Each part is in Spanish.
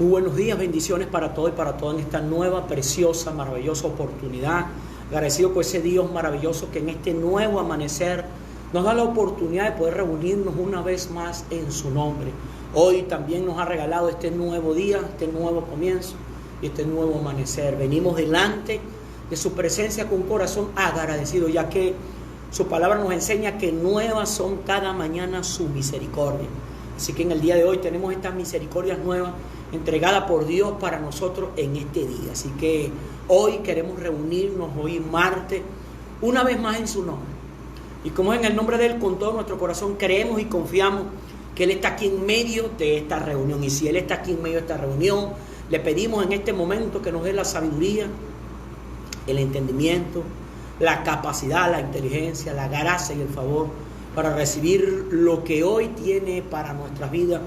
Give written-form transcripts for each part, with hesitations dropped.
Muy buenos días, bendiciones para todos y para todas en esta nueva, preciosa, maravillosa oportunidad. Agradecido por ese Dios maravilloso que en este nuevo amanecer nos da la oportunidad de poder reunirnos una vez más en su nombre. Hoy también nos ha regalado este nuevo día, este nuevo comienzo y este nuevo amanecer. Venimos delante de su presencia con un corazón agradecido, ya que su palabra nos enseña que nuevas son cada mañana su misericordia. Así que en el día de hoy tenemos estas misericordias nuevas entregadas por Dios para nosotros en este día. Así que hoy queremos reunirnos, hoy martes, una vez más en su nombre. Y como es en el nombre de Él, con todo nuestro corazón creemos y confiamos que Él está aquí en medio de esta reunión. Y si Él está aquí en medio de esta reunión, le pedimos en este momento que nos dé la sabiduría, el entendimiento, la capacidad, la inteligencia, la gracia y el favor para recibir lo que hoy tiene para nuestras vidas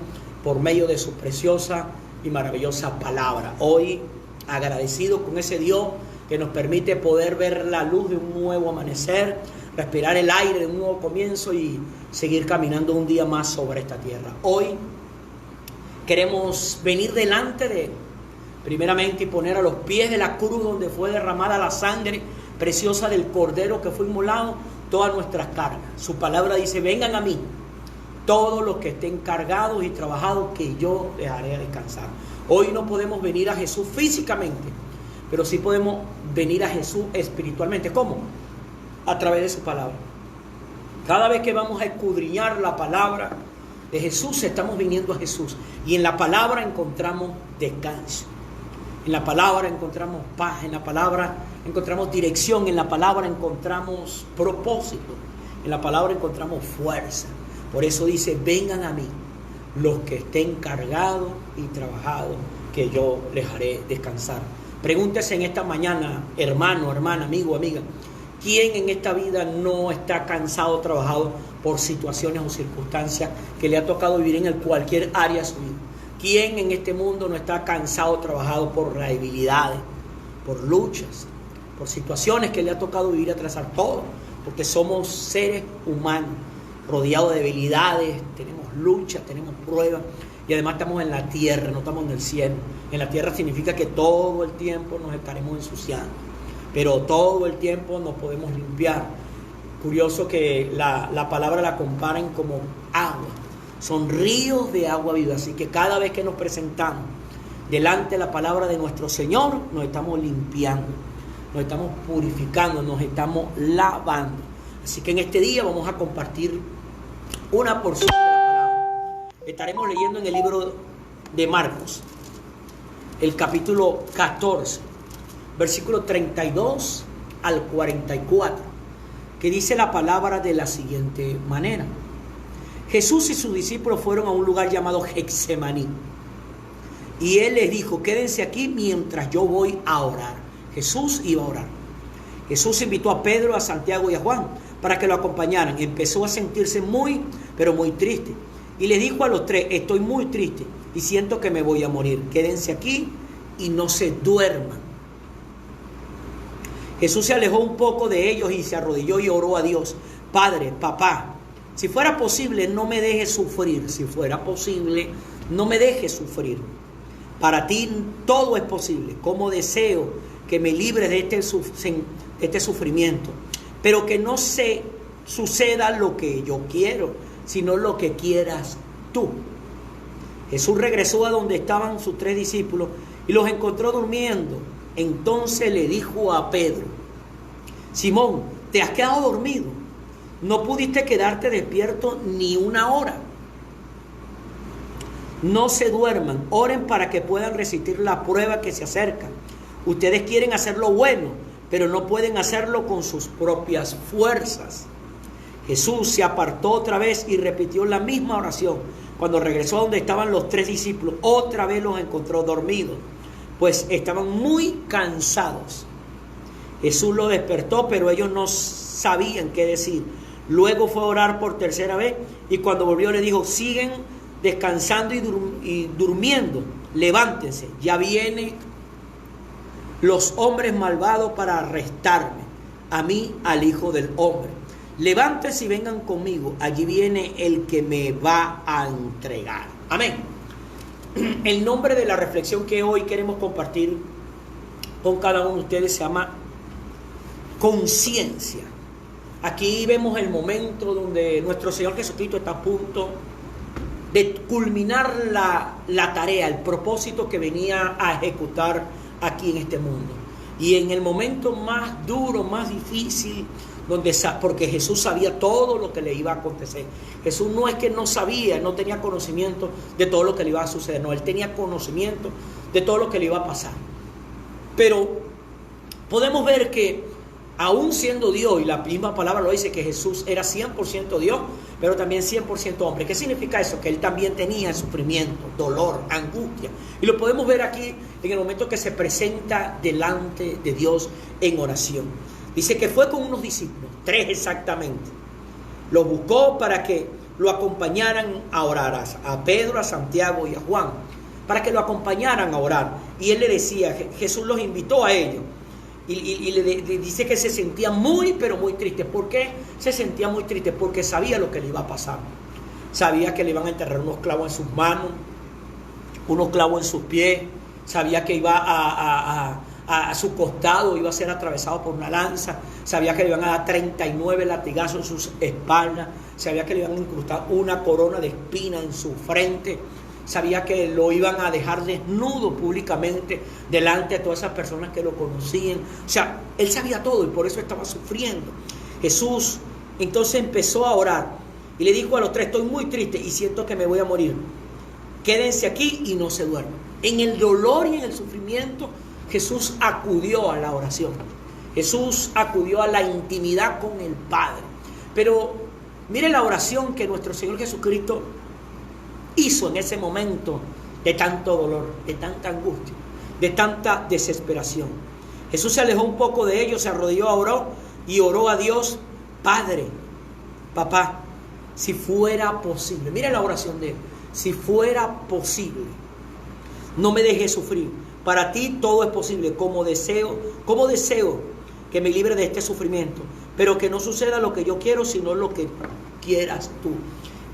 por medio de su preciosa y maravillosa palabra. Hoy agradecido con ese Dios que nos permite poder ver la luz de un nuevo amanecer, respirar el aire de un nuevo comienzo y seguir caminando un día más sobre esta tierra. Hoy queremos venir delante de Él, primeramente, y poner a los pies de la cruz donde fue derramada la sangre preciosa del Cordero que fue inmolado, todas nuestras cargas. Su palabra dice: vengan a mí todos los que estén cargados y trabajados, que yo les haré descansar. Hoy no podemos venir a Jesús físicamente, pero sí podemos venir a Jesús espiritualmente. ¿Cómo? A través de su palabra. Cada vez que vamos a escudriñar la palabra de Jesús, estamos viniendo a Jesús. Y en la palabra encontramos descanso. En la palabra encontramos paz. En la palabra encontramos dirección. En la palabra encontramos propósito. En la palabra encontramos fuerza. Por eso dice: vengan a mí los que estén cargados y trabajados, que yo les haré descansar. Pregúntese en esta mañana, hermano, hermana, amigo, amiga, ¿quién en esta vida no está cansado, trabajado por situaciones o circunstancias que le ha tocado vivir en cualquier área de su vida? ¿Quién en este mundo no está cansado, trabajado por debilidades, por luchas, por situaciones que le ha tocado vivir, atravesar todo? Porque somos seres humanos, rodeados de debilidades, tenemos luchas, tenemos pruebas, y además estamos en la tierra, no estamos en el cielo. En la tierra significa que todo el tiempo nos estaremos ensuciando, pero todo el tiempo nos podemos limpiar. Curioso que la palabra la comparan como agua, son ríos de agua viva. Así que cada vez que nos presentamos delante de la palabra de nuestro Señor, nos estamos limpiando, nos estamos purificando, nos estamos lavando. Así que en este día vamos a compartir una porción de la palabra. Estaremos leyendo en el libro de Marcos, el capítulo 14, versículo 32 al 44, que dice la palabra de la siguiente manera: Jesús y sus discípulos fueron a un lugar llamado Getsemaní, y Él les dijo: quédense aquí mientras yo voy a orar. Jesús iba a orar. Jesús invitó a Pedro, a Santiago y a Juan para que lo acompañaran. Empezó a sentirse muy, pero muy triste. Y les dijo a los tres: estoy muy triste y siento que me voy a morir. Quédense aquí y no se duerman. Jesús se alejó un poco de ellos y se arrodilló y oró a Dios: Padre, papá, si fuera posible, no me dejes sufrir. Si fuera posible, no me dejes sufrir. Para ti todo es posible. Como deseo que me libres de este sufrimiento, pero que no se suceda lo que yo quiero, sino lo que quieras tú. Jesús regresó a donde estaban sus tres discípulos y los encontró durmiendo. Entonces le dijo a Pedro: Simón, ¿te has quedado dormido? ¿No pudiste quedarte despierto ni una hora? No se duerman, oren para que puedan resistir la prueba que se acerca. Ustedes quieren hacer lo bueno, pero no pueden hacerlo con sus propias fuerzas. Jesús se apartó otra vez y repitió la misma oración. Cuando regresó a donde estaban los tres discípulos, otra vez los encontró dormidos, pues estaban muy cansados. Jesús los despertó, pero ellos no sabían qué decir. Luego fue a orar por tercera vez y cuando volvió le dijo: siguen descansando y durmiendo, levántense, ya vienen los hombres malvados para arrestarme, a mí, al Hijo del Hombre. Levántense y vengan conmigo, allí viene el que me va a entregar. Amén. el nombre de la reflexión que hoy queremos compartir con cada uno de ustedes se llama conciencia. Aquí vemos el momento donde nuestro Señor Jesucristo está a punto de culminar la tarea, el propósito que venía a ejecutar aquí en este mundo. Y en el momento más duro, más difícil, porque Jesús sabía todo lo que le iba a acontecer. Jesús no es que no sabía, no tenía conocimiento de todo lo que le iba a suceder, no, él tenía conocimiento de todo lo que le iba a pasar. Pero podemos ver que aún siendo Dios, y la misma palabra lo dice, que Jesús era 100% Dios, pero también 100% hombre. ¿Qué significa eso? Que él también tenía sufrimiento, dolor, angustia. Y lo podemos ver aquí en el momento que se presenta delante de Dios en oración. Dice que fue con unos discípulos, 3 exactamente. Los buscó para que lo acompañaran a orar, a Pedro, a Santiago y a Juan, para que lo acompañaran a orar. Y él le decía, Jesús los invitó a ellos. Y le dice que se sentía muy, pero muy triste. ¿Por qué se sentía muy triste? Porque sabía lo que le iba a pasar. Sabía que le iban a enterrar unos clavos en sus manos, unos clavos en sus pies. Sabía que iba a su costado, iba a ser atravesado por una lanza. Sabía que le iban a dar 39 latigazos en sus espaldas. Sabía que le iban a incrustar una corona de espina en su frente. Sabía que lo iban a dejar desnudo públicamente delante de todas esas personas que lo conocían. O sea, él sabía todo y por eso estaba sufriendo. Jesús entonces empezó a orar y le dijo a los 3, estoy muy triste y siento que me voy a morir. Quédense aquí y no se duerman. En el dolor y en el sufrimiento, Jesús acudió a la oración. Jesús acudió a la intimidad con el Padre. Pero mire la oración que nuestro Señor Jesucristo hizo en ese momento de tanto dolor, de tanta angustia, de tanta desesperación. Jesús se alejó un poco de ellos, se arrodilló, oró a Dios: Padre, papá, si fuera posible. Mira la oración de él: si fuera posible, no me dejes sufrir. Para ti todo es posible. Como deseo que me libre de este sufrimiento, pero que no suceda lo que yo quiero, sino lo que quieras tú.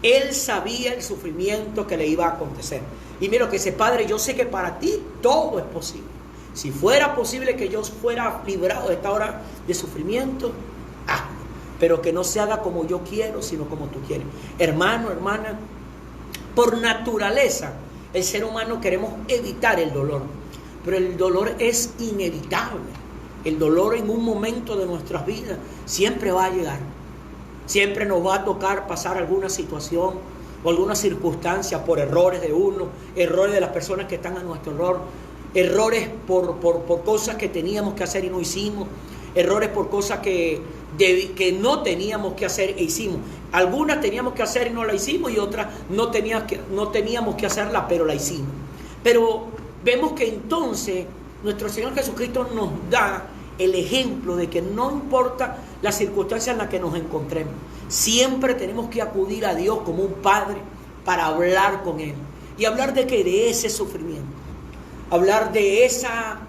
Él sabía el sufrimiento que le iba a acontecer. Y mira lo que dice: Padre, yo sé que para ti todo es posible. Si fuera posible que yo fuera librado de esta hora de sufrimiento, hazlo. Pero que no se haga como yo quiero, sino como tú quieres. Hermano, hermana, por naturaleza, el ser humano queremos evitar el dolor. Pero el dolor es inevitable. El dolor en un momento de nuestras vidas siempre va a llegar. Siempre nos va a tocar pasar alguna situación o alguna circunstancia por errores de uno, errores de las personas que están a nuestro error, errores por cosas que teníamos que hacer y no hicimos, errores por cosas que no teníamos que hacer e hicimos. Algunas teníamos que hacer y no la hicimos, y otras no teníamos que hacerla, pero la hicimos. Pero vemos que entonces nuestro Señor Jesucristo nos da el ejemplo de que no importa la circunstancia en la que nos encontremos, siempre tenemos que acudir a Dios como un padre para hablar con Él. ¿Y hablar de qué? De ese sufrimiento. Hablar de esa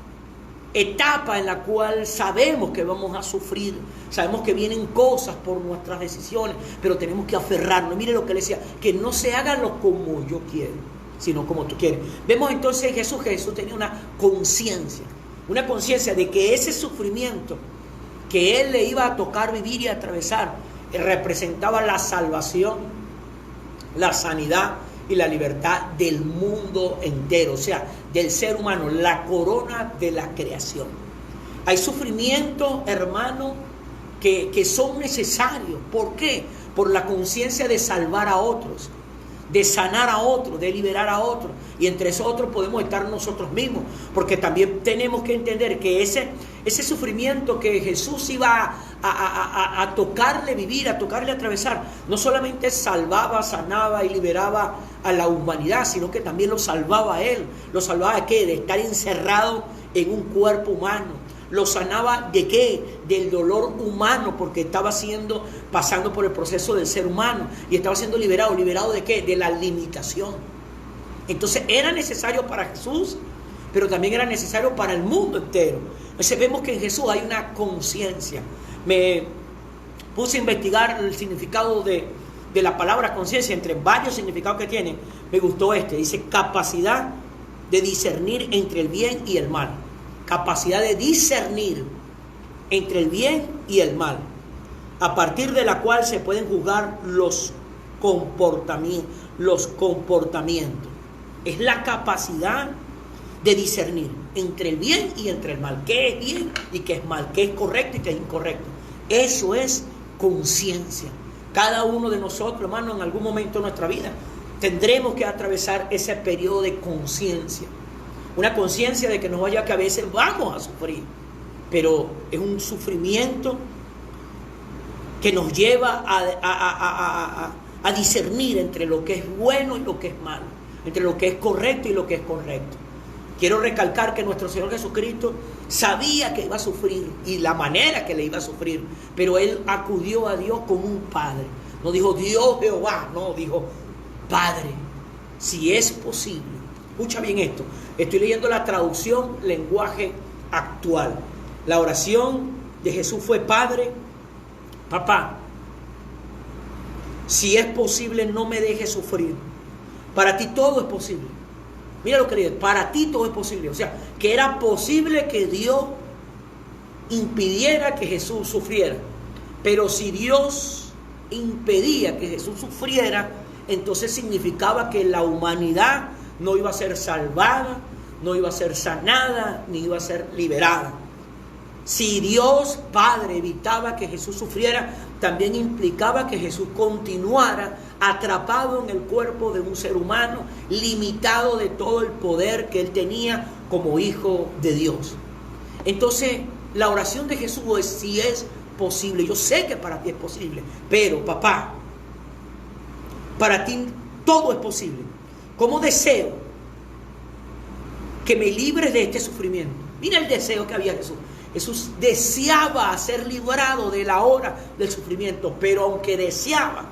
etapa en la cual sabemos que vamos a sufrir, sabemos que vienen cosas por nuestras decisiones, pero tenemos que aferrarnos. Mire lo que le decía: que no se haga lo como yo quiero, sino como tú quieres. Vemos entonces en Jesús que Jesús tenía una conciencia de que ese sufrimiento que él le iba a tocar vivir y atravesar representaba la salvación, la sanidad y la libertad del mundo entero, o sea, del ser humano, la corona de la creación. Hay sufrimientos, hermano, que son necesarios. ¿Por qué? Por la conciencia de salvar a otros, de sanar a otros, de liberar a otros. Y entre esos otros podemos estar nosotros mismos, porque también tenemos que entender que ese sufrimiento que Jesús iba a tocarle vivir, a tocarle atravesar, no solamente salvaba, sanaba y liberaba a la humanidad, sino que también lo salvaba a él. ¿Lo salvaba de qué? De estar encerrado en un cuerpo humano. ¿Lo sanaba de qué? Del dolor humano, porque estaba pasando por el proceso del ser humano y estaba siendo liberado. ¿Liberado de qué? De la limitación. Entonces era necesario para Jesús, pero también era necesario para el mundo entero. Entonces vemos que en Jesús hay una conciencia. Me puse a investigar el significado de de la palabra conciencia, entre varios significados que tiene, me gustó este. Dice capacidad de discernir entre el bien y el mal. Capacidad de discernir entre el bien y el mal, a partir de la cual se pueden juzgar los comportamientos. Es la capacidad de discernir entre el bien y entre el mal. ¿Qué es bien y qué es mal? ¿Qué es correcto y qué es incorrecto? Eso es conciencia. Cada uno de nosotros, hermano, en algún momento de nuestra vida tendremos que atravesar ese periodo de conciencia. Una conciencia de que no vaya, que a veces vamos a sufrir, pero es un sufrimiento que nos lleva a discernir entre lo que es bueno y lo que es malo, entre lo que es correcto y lo que es correcto. Quiero recalcar que nuestro Señor Jesucristo sabía que iba a sufrir y la manera que le iba a sufrir, pero Él acudió a Dios como un Padre. No dijo Dios Jehová, no, dijo Padre, si es posible. Escucha bien esto, estoy leyendo la traducción lenguaje actual. La oración de Jesús fue: Padre, papá, si es posible, no me dejes sufrir. Para ti todo es posible. Mira lo que dice, para ti todo es posible. O sea, que era posible que Dios impidiera que Jesús sufriera. Pero si Dios impedía que Jesús sufriera, entonces significaba que la humanidad no iba a ser salvada, no iba a ser sanada, ni iba a ser liberada. Si Dios Padre evitaba que Jesús sufriera, también implicaba que Jesús continuara atrapado en el cuerpo de un ser humano, limitado de todo el poder que Él tenía como Hijo de Dios. Entonces, la oración de Jesús es: si es posible. Yo sé que para ti es posible, pero papá, para ti todo es posible. ¿Cómo deseo que me libres de este sufrimiento? Mira el deseo que había Jesús. Jesús deseaba ser librado de la hora del sufrimiento, pero aunque deseaba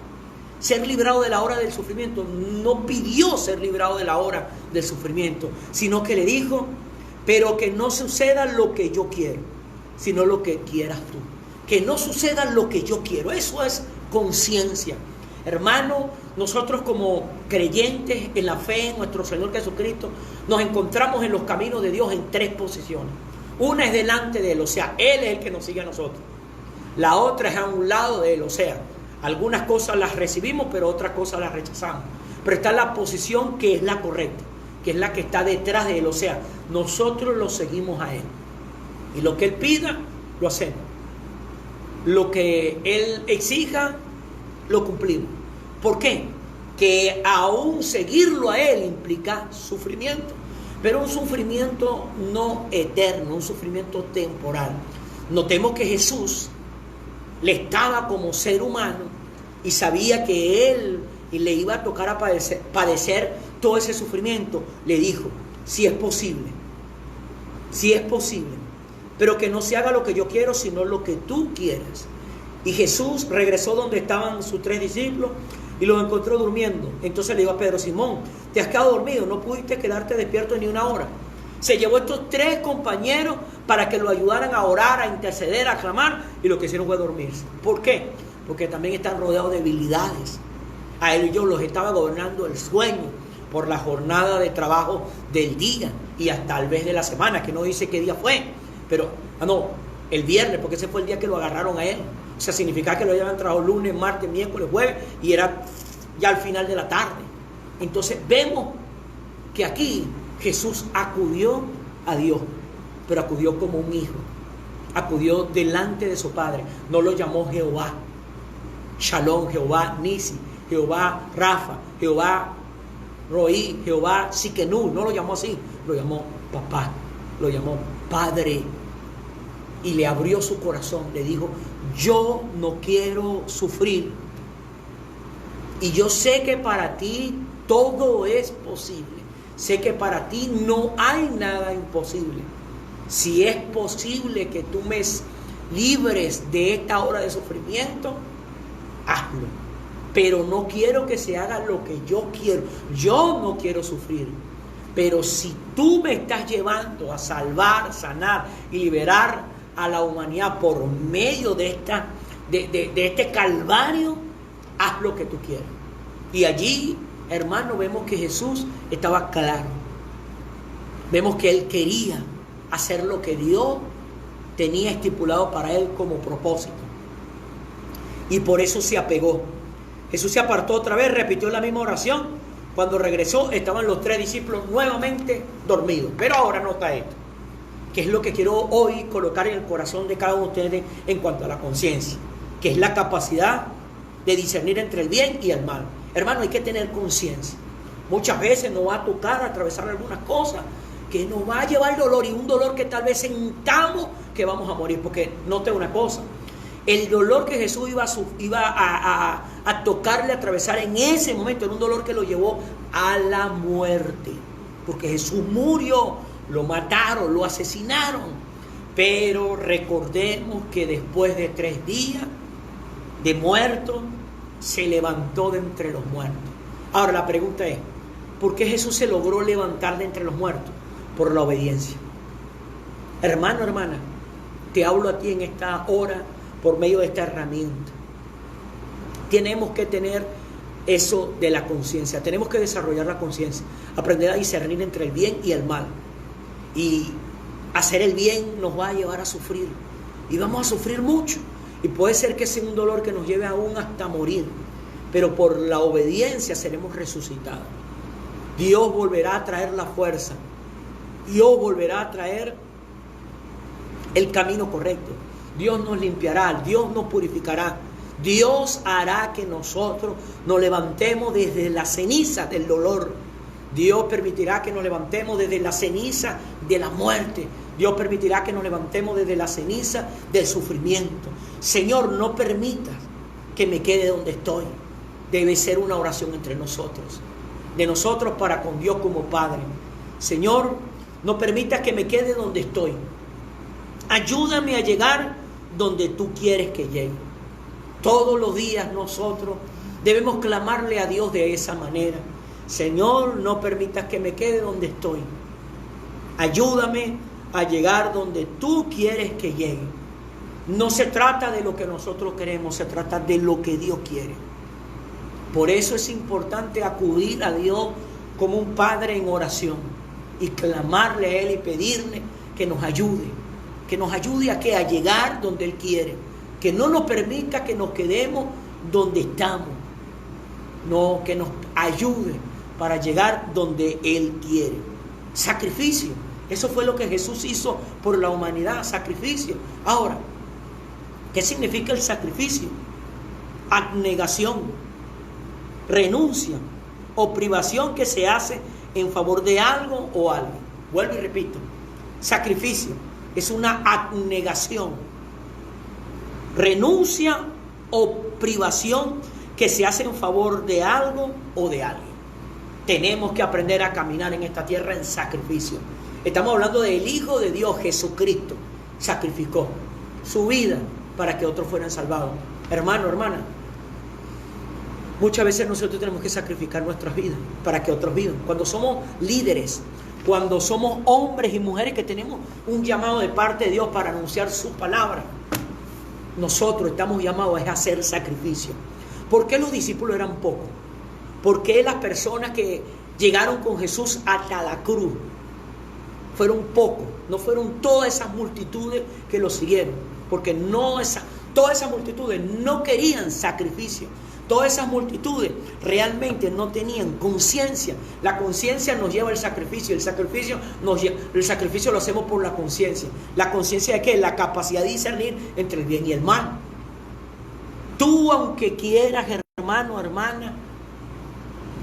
ser librado de la hora del sufrimiento, no pidió ser librado de la hora del sufrimiento, sino que le dijo: pero que no suceda lo que yo quiero, sino lo que quieras tú. Que no suceda lo que yo quiero. Eso es conciencia. Hermano, nosotros como creyentes en la fe en nuestro Señor Jesucristo, nos encontramos en los caminos de Dios en tres posiciones. Una es delante de Él, o sea, Él es el que nos sigue a nosotros. La otra es a un lado de Él, o sea, algunas cosas las recibimos, pero otras cosas las rechazamos. Pero está la posición que es la correcta, que es la que está detrás de Él, o sea, nosotros lo seguimos a Él. Y lo que Él pida, lo hacemos. Lo que Él exija, lo cumplimos. ¿Por qué? Que aún seguirlo a Él implica sufrimiento. Pero un sufrimiento no eterno, un sufrimiento temporal. Notemos que Jesús le estaba como ser humano y sabía que Él le iba a tocar a padecer todo ese sufrimiento. Le dijo: si es posible, pero que no se haga lo que yo quiero, sino lo que tú quieras. Y Jesús regresó donde estaban sus 3 discípulos y los encontró durmiendo. Entonces le dijo a Pedro: Simón, te has quedado dormido, no pudiste quedarte despierto ni una hora. Se llevó a estos 3 compañeros para que lo ayudaran a orar, a interceder, a clamar, y lo que hicieron fue dormirse. ¿Por qué? Porque también están rodeados de debilidades. A ellos los estaba gobernando el sueño por la jornada de trabajo del día y hasta tal vez de la semana, que no dice qué día fue, pero el viernes, porque ese fue el día que lo agarraron a él. O sea, significaba que lo habían trabajado lunes, martes, miércoles, jueves, y era ya al final de la tarde. Entonces vemos que aquí Jesús acudió a Dios, pero acudió como un hijo. Acudió delante de su Padre. No lo llamó Jehová Shalom, Jehová Nisi, Jehová Rafa, Jehová Roí, Jehová Siquenú. No lo llamó así, lo llamó papá, lo llamó Padre. Y le abrió su corazón, le dijo: yo no quiero sufrir. Y yo sé que para ti todo es posible. Sé que para ti no hay nada imposible. Si es posible que tú me libres de esta hora de sufrimiento, hazlo. Pero no quiero que se haga lo que yo quiero. Yo no quiero sufrir. Pero si tú me estás llevando a salvar, sanar y liberar a la humanidad por medio de este calvario, haz lo que tú quieras. Y allí, hermano, vemos que Jesús estaba claro. Vemos que él quería hacer lo que Dios tenía estipulado para él como propósito. Y por eso se apegó. Jesús se apartó otra vez, repitió la misma oración. Cuando regresó, estaban los 3 discípulos nuevamente dormidos. Pero ahora nota esto, que es lo que quiero hoy colocar en el corazón de cada uno de ustedes en cuanto a la conciencia, que es la capacidad de discernir entre el bien y el mal. Hermano, hay que tener conciencia. Muchas veces nos va a tocar atravesar algunas cosas que nos va a llevar dolor, y un dolor que tal vez sentamos que vamos a morir. Porque note una cosa, el dolor que Jesús iba a tocarle, a atravesar en ese momento, era un dolor que lo llevó a la muerte. Porque Jesús murió, lo mataron, lo asesinaron. Pero recordemos que después de 3 días de muerto, se levantó de entre los muertos. Ahora la pregunta es, ¿por qué Jesús se logró levantar de entre los muertos? Por la obediencia. Hermano, hermana, te hablo a ti en esta hora por medio de esta herramienta. Tenemos que tener eso de la conciencia. Tenemos que desarrollar la conciencia, aprender a discernir entre el bien y el mal. Y hacer el bien nos va a llevar a sufrir, y vamos a sufrir mucho, y puede ser que sea un dolor que nos lleve aún hasta morir, pero por la obediencia seremos resucitados. Dios volverá a traer la fuerza, Dios volverá a traer el camino correcto, Dios nos limpiará, Dios nos purificará, Dios hará que nosotros nos levantemos desde la ceniza del dolor. Dios permitirá que nos levantemos desde la ceniza de la muerte. Dios permitirá que nos levantemos desde la ceniza del sufrimiento. Señor, no permitas que me quede donde estoy. Debe ser una oración entre nosotros, de nosotros para con Dios como Padre. Señor, no permitas que me quede donde estoy. Ayúdame a llegar donde tú quieres que llegue. Todos los días nosotros debemos clamarle a Dios de esa manera. Señor, no permitas que me quede donde estoy. Ayúdame a llegar donde tú quieres que llegue. No se trata de lo que nosotros queremos, se trata de lo que Dios quiere. Por eso es importante acudir a Dios como un padre en oración y clamarle a Él y pedirle que nos ayude a, a llegar donde Él quiere, que no nos permita que nos quedemos donde estamos, no, que nos ayude para llegar donde Él quiere. Sacrificio, eso fue lo que Jesús hizo por la humanidad, sacrificio. Ahora, ¿qué significa el sacrificio? Abnegación, renuncia o privación que se hace en favor de algo o alguien. Vuelvo y repito, sacrificio es una abnegación, renuncia o privación que se hace en favor de algo o de alguien. Tenemos que aprender a caminar en esta tierra en sacrificio. Estamos hablando del Hijo de Dios, Jesucristo. Sacrificó su vida para que otros fueran salvados. Hermano, hermana, muchas veces nosotros tenemos que sacrificar nuestras vidas para que otros vivan. Cuando somos líderes, cuando somos hombres y mujeres que tenemos un llamado de parte de Dios para anunciar su palabra, nosotros estamos llamados a hacer sacrificio. ¿Por qué los discípulos eran pocos? ¿Por qué las personas que llegaron con Jesús hasta la cruz fueron pocos? No fueron todas esas multitudes que lo siguieron, porque todas esas multitudes no querían sacrificio. Todas esas multitudes realmente no tenían conciencia. La conciencia nos lleva al sacrificio. El sacrificio lo hacemos por la conciencia. ¿La conciencia de qué? La capacidad de discernir entre el bien y el mal. Tú, aunque quieras, hermano, hermana,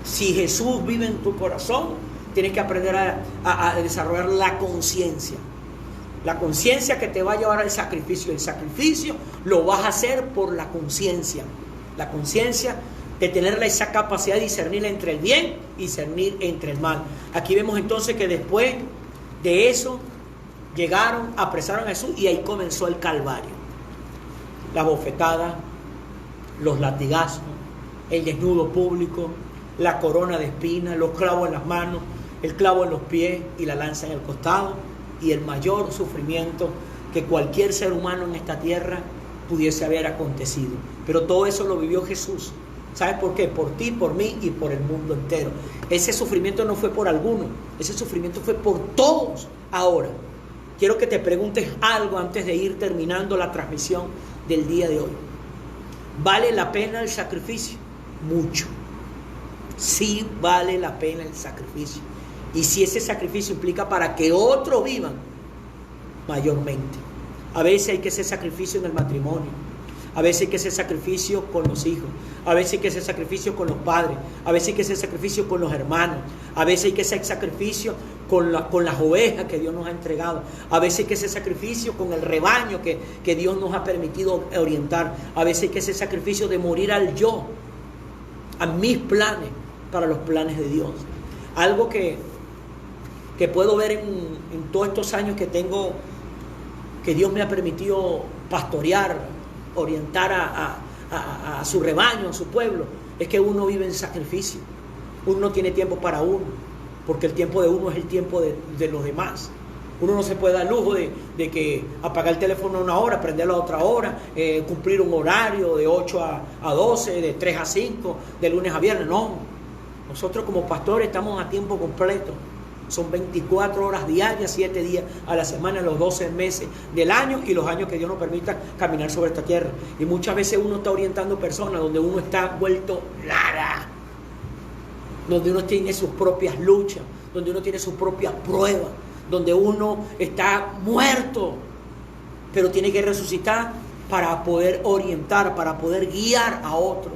si Jesús vive en tu corazón, tienes que aprender a desarrollar la conciencia. La conciencia que te va a llevar al sacrificio. El sacrificio lo vas a hacer por la conciencia. La conciencia de tener esa capacidad de discernir entre el bien y discernir entre el mal. Aquí vemos entonces que después de eso llegaron, apresaron a Jesús y ahí comenzó el Calvario. La bofetada, los latigazos, el desnudo público, la corona de espinas, los clavos en las manos, el clavo en los pies y la lanza en el costado, y el mayor sufrimiento que cualquier ser humano en esta tierra pudiese haber acontecido. Pero todo eso lo vivió Jesús ¿Sabes por qué? Por ti, por mí y por el mundo entero. Ese sufrimiento no fue por alguno, ese sufrimiento fue por todos. Ahora, quiero que te preguntes algo antes de ir terminando la transmisión del día de hoy. ¿Vale la pena el sacrificio? Mucho. Sí vale la pena el sacrificio. Y si ese sacrificio implica para que otros vivan, mayormente. A veces hay que hacer sacrificio en el matrimonio. A veces hay que hacer sacrificio con los hijos. A veces hay que hacer sacrificio con los padres. A veces hay que hacer sacrificio con los hermanos. A veces hay que hacer sacrificio con las ovejas que Dios nos ha entregado. A veces hay que hacer sacrificio con el rebaño que Dios nos ha permitido orientar. A veces hay que hacer sacrificio de morir al yo, a mis planes, para los planes de Dios. Algo que puedo ver en todos estos años que tengo, que Dios me ha permitido pastorear, orientar a su rebaño, a su pueblo, es que uno vive en sacrificio. Uno no tiene tiempo para uno, porque el tiempo de uno es el tiempo de los demás. Uno no se puede dar lujo de que apagar el teléfono una hora, prenderlo a otra hora, cumplir un horario de 8 a 12, de 3 a 5, de lunes a viernes. No, nosotros como pastores estamos a tiempo completo. Son 24 horas diarias, 7 días a la semana, los 12 meses del año y los años que Dios nos permita caminar sobre esta tierra. Y muchas veces uno está orientando personas donde uno está vuelto nada, donde uno tiene sus propias luchas, donde uno tiene sus propias pruebas, donde uno está muerto, pero tiene que resucitar para poder orientar, para poder guiar a otros.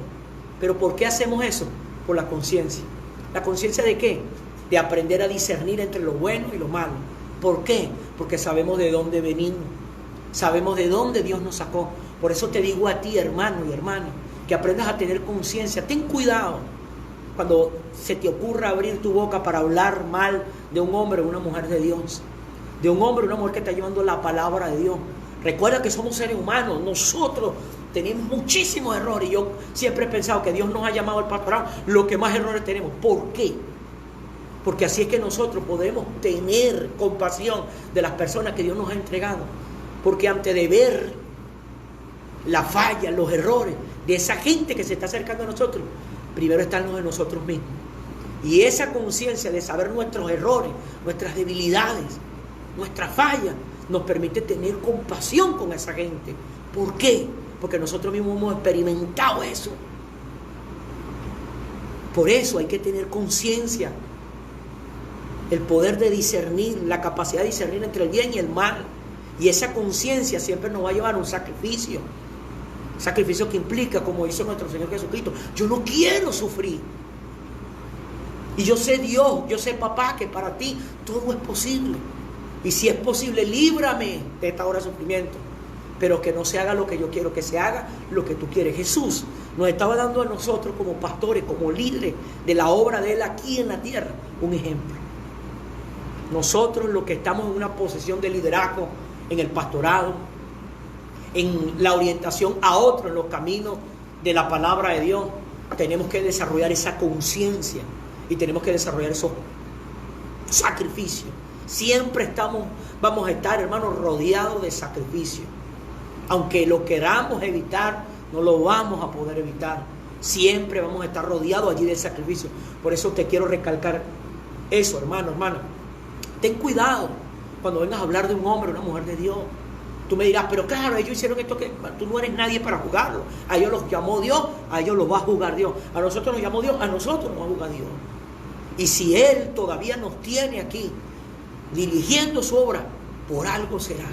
¿Pero por qué hacemos eso? Por la conciencia. ¿La conciencia de qué? De aprender a discernir entre lo bueno y lo malo. ¿Por qué? Porque sabemos de dónde venimos, sabemos de dónde Dios nos sacó. Por eso te digo a ti, hermano y hermana, que aprendas a tener conciencia. Ten cuidado cuando se te ocurra abrir tu boca para hablar mal de un hombre o una mujer de Dios, de un hombre o una mujer que está llevando la palabra de Dios. Recuerda que somos seres humanos, nosotros tenemos muchísimos errores. Yo siempre he pensado que Dios nos ha llamado al pastorado lo que más errores tenemos. ¿Por qué? Porque así es que nosotros podemos tener compasión de las personas que Dios nos ha entregado. Porque antes de ver la falla, los errores de esa gente que se está acercando a nosotros, primero están los de nosotros mismos. Y esa conciencia de saber nuestros errores, nuestras debilidades, nuestras fallas, nos permite tener compasión con esa gente. ¿Por qué? Porque nosotros mismos hemos experimentado eso. Por eso hay que tener conciencia. El poder de discernir, la capacidad de discernir entre el bien y el mal. Y esa conciencia siempre nos va a llevar a un sacrificio. Sacrificio que implica, como hizo nuestro Señor Jesucristo, yo no quiero sufrir. Y yo sé, Dios, yo sé, papá, que para ti todo es posible. Y si es posible, líbrame de esta hora de sufrimiento. Pero que no se haga lo que yo quiero, que se haga lo que tú quieres. Jesús nos estaba dando a nosotros como pastores, como líderes de la obra de Él aquí en la tierra, un ejemplo. Nosotros los que estamos en una posición de liderazgo, en el pastorado, en la orientación a otros en los caminos de la palabra de Dios, tenemos que desarrollar esa conciencia y tenemos que desarrollar esos sacrificios. Siempre vamos a estar, hermanos, rodeados de sacrificios. Aunque lo queramos evitar, no lo vamos a poder evitar. Siempre vamos a estar rodeados allí del sacrificio. Por eso te quiero recalcar eso, hermano, hermana. Ten cuidado cuando vengas a hablar de un hombre o una mujer de Dios. Tú me dirás, pero claro, ellos hicieron esto que tú no eres nadie para juzgarlo. A ellos los llamó Dios, a ellos los va a juzgar Dios. A nosotros nos llamó Dios, a nosotros nos va a juzgar Dios. Y si Él todavía nos tiene aquí, dirigiendo su obra, por algo será.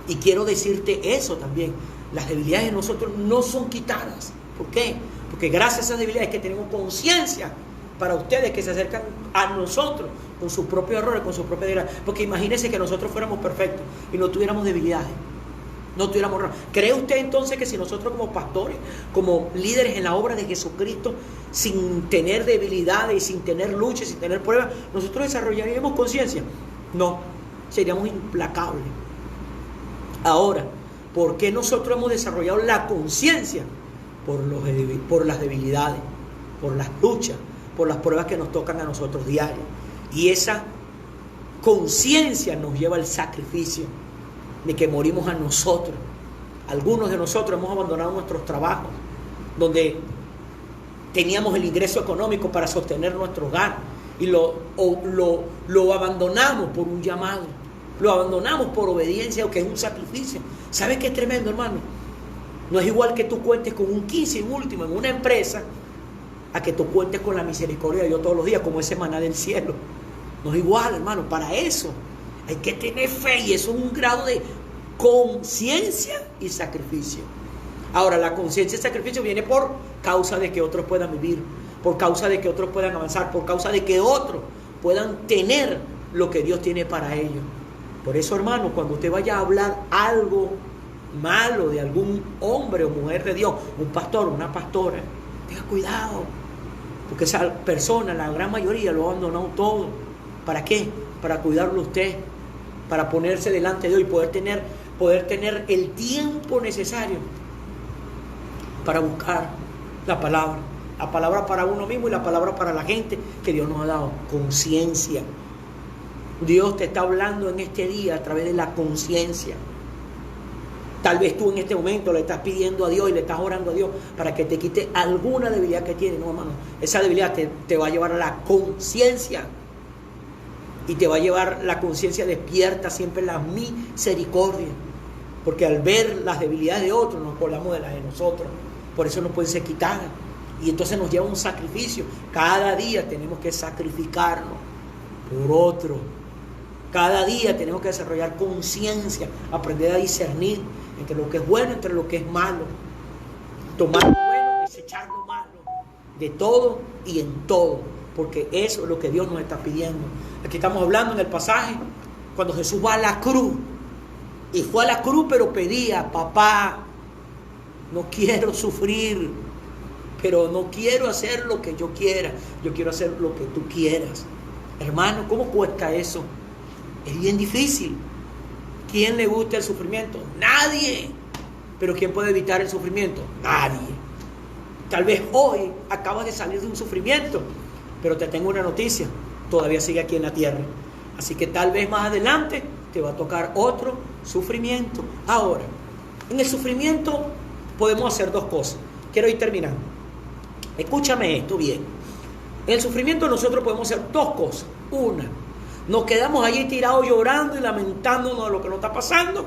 Y quiero decirte eso también. Las debilidades de nosotros no son quitadas. ¿Por qué? Porque gracias a esas debilidades que tenemos conciencia para ustedes que se acercan a nosotros con sus propios errores, con sus propias debilidades. Porque imagínense que nosotros fuéramos perfectos y no tuviéramos debilidades, no tuviéramos errores. ¿Cree usted entonces que si nosotros como pastores, como líderes en la obra de Jesucristo, sin tener debilidades, sin tener luchas, sin tener pruebas, nosotros desarrollaríamos conciencia? No, seríamos implacables. Ahora, ¿por qué nosotros hemos desarrollado la conciencia? Por las debilidades, por las luchas, por las pruebas que nos tocan a nosotros diarios. Y esa conciencia nos lleva al sacrificio de que morimos a nosotros. Algunos de nosotros hemos abandonado nuestros trabajos, donde teníamos el ingreso económico para sostener nuestro hogar y lo abandonamos por un llamado, lo abandonamos por obediencia, o que es un sacrificio. ¿Sabes qué es tremendo, hermano? No es igual que tú cuentes con un 15 y último en una empresa a que tú cuentes con la misericordia de Dios todos los días, como ese maná del cielo. No es igual, hermano. Para eso hay que tener fe, y eso es un grado de conciencia y sacrificio. Ahora, la conciencia y el sacrificio viene por causa de que otros puedan vivir, por causa de que otros puedan avanzar, por causa de que otros puedan tener lo que Dios tiene para ellos. Por eso, hermano, cuando usted vaya a hablar algo malo de algún hombre o mujer de Dios, un pastor o una pastora, tenga cuidado, porque esa persona, la gran mayoría, lo ha abandonado todo. ¿Para qué? Para cuidarlo usted, para ponerse delante de Dios y poder tener el tiempo necesario para buscar la palabra para uno mismo y la palabra para la gente que Dios nos ha dado. Conciencia. Dios te está hablando en este día a través de la conciencia. Tal vez tú en este momento le estás pidiendo a Dios y le estás orando a Dios para que te quite alguna debilidad que tienes. No, hermano, esa debilidad te va a llevar a la conciencia, y te va a llevar la conciencia despierta siempre la misericordia, porque al ver las debilidades de otros nos acordamos de las de nosotros. Por eso no pueden ser quitadas, y entonces nos lleva un sacrificio. Cada día tenemos que sacrificarnos por otro. Cada día tenemos que desarrollar conciencia, aprender a discernir entre lo que es bueno, entre lo que es malo, tomar lo bueno, desechar lo malo, de todo y en todo, porque eso es lo que Dios nos está pidiendo. Aquí estamos hablando en el pasaje cuando Jesús va a la cruz, y fue a la cruz, pero pedía: papá, no quiero sufrir, pero no quiero hacer lo que yo quiera, yo quiero hacer lo que tú quieras. Hermano, ¿cómo cuesta eso? Es bien difícil. ¿Quién le gusta el sufrimiento? Nadie. ¿Pero quién puede evitar el sufrimiento? Nadie. Tal vez hoy acabas de salir de un sufrimiento, pero te tengo una noticia: todavía sigue aquí en la tierra. Así que tal vez más adelante te va a tocar otro sufrimiento. Ahora, en el sufrimiento podemos hacer dos cosas. Quiero ir terminando. Escúchame esto bien. En el sufrimiento nosotros podemos hacer dos cosas. Una, nos quedamos allí tirados llorando y lamentándonos de lo que nos está pasando,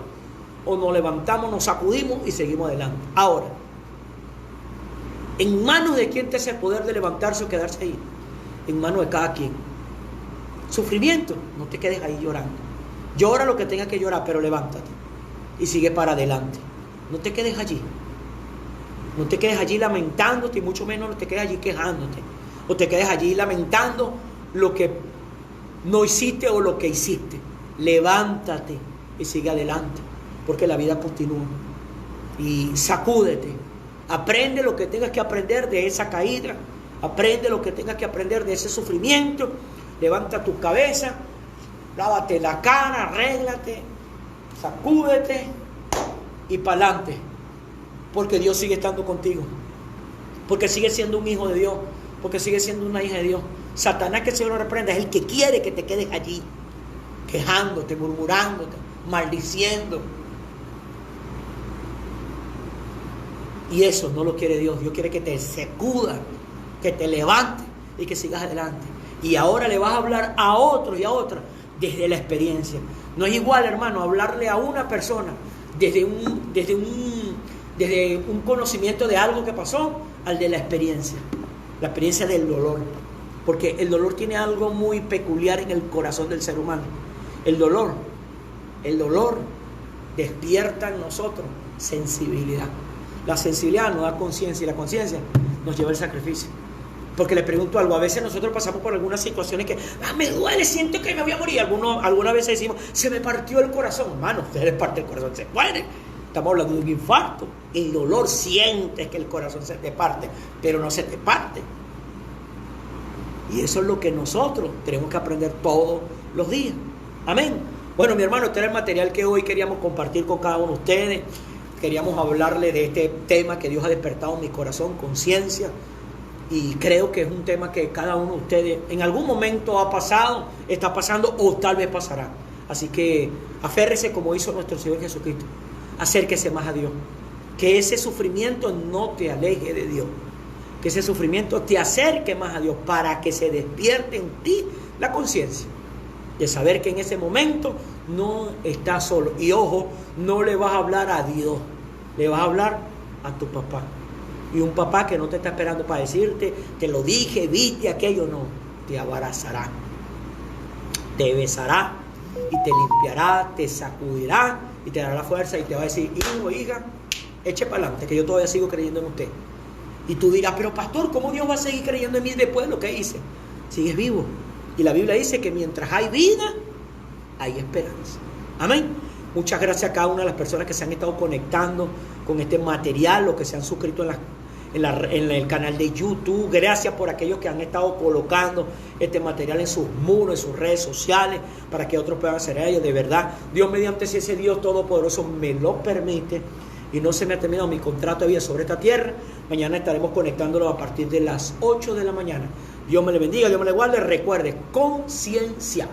o nos levantamos, nos sacudimos y seguimos adelante. Ahora, ¿en manos de quién está ese poder de levantarse o quedarse ahí? En manos de cada quien. Sufrimiento, no te quedes ahí llorando. Llora lo que tengas que llorar, pero levántate y sigue para adelante. No te quedes allí. No te quedes allí lamentándote, y mucho menos no te quedes allí quejándote, o te quedes allí lamentando lo que no hiciste o lo que hiciste. Levántate y sigue adelante, porque la vida continúa. Y sacúdete. Aprende lo que tengas que aprender de esa caída. Aprende lo que tengas que aprender de ese sufrimiento. Levanta tu cabeza, lávate la cara, arréglate, sacúdete y para adelante. Porque Dios sigue estando contigo. Porque sigue siendo un hijo de Dios. Porque sigue siendo una hija de Dios. Satanás, que se lo reprenda, es el que quiere que te quedes allí, quejándote, murmurándote, maldiciendo. Y eso no lo quiere Dios. Dios quiere que te sacudas, que te levantes y que sigas adelante. Y ahora le vas a hablar a otros y a otras desde la experiencia. No es igual, hermano, hablarle a una persona desde un conocimiento de algo que pasó, al de la experiencia del dolor. Porque el dolor tiene algo muy peculiar en el corazón del ser humano. El dolor despierta en nosotros sensibilidad. La sensibilidad nos da conciencia, y la conciencia nos lleva al sacrificio. Porque le pregunto algo: a veces nosotros pasamos por algunas situaciones que me duele, siento que me voy a morir. Algunas veces decimos: se me partió el corazón. Hermano, usted le parte el corazón, se muere. Estamos hablando de un infarto. El dolor, sientes que el corazón se te parte, pero no se te parte. Y eso es lo que nosotros tenemos que aprender todos los días. Amén. Bueno, mi hermano, este era el material que hoy queríamos compartir con cada uno de ustedes. Queríamos hablarle de este tema que Dios ha despertado en mi corazón, conciencia. Y creo que es un tema que cada uno de ustedes en algún momento ha pasado, está pasando o tal vez pasará. Así que aférrese como hizo nuestro Señor Jesucristo. Acérquese más a Dios. Que ese sufrimiento no te aleje de Dios. que ese sufrimiento te acerque más a Dios, para que se despierte en ti la conciencia de saber que en ese momento no estás solo. Y ojo, no le vas a hablar a Dios, le vas a hablar a tu papá. Y un papá que no te está esperando para decirte, te lo dije, viste aquello, no. Te abrazará, te besará y te limpiará, te sacudirá y te dará la fuerza y te va a decir, hijo, hija, eche para adelante, que yo todavía sigo creyendo en usted. Y tú dirás, pero pastor, ¿cómo Dios va a seguir creyendo en mí después de lo que hice? Sigues vivo. Y la Biblia dice que mientras hay vida, hay esperanza. Amén. Muchas gracias a cada una de las personas que se han estado conectando con este material, los que se han suscrito en el canal de YouTube. Gracias por aquellos que han estado colocando este material en sus muros, en sus redes sociales, para que otros puedan hacer ello. De verdad, Dios mediante, si ese Dios todopoderoso me lo permite y no se me ha terminado mi contrato de vida sobre esta tierra, mañana estaremos conectándolo a partir de las 8 de la mañana. Dios me le bendiga, Dios me le guarde. Recuerde, conciencia.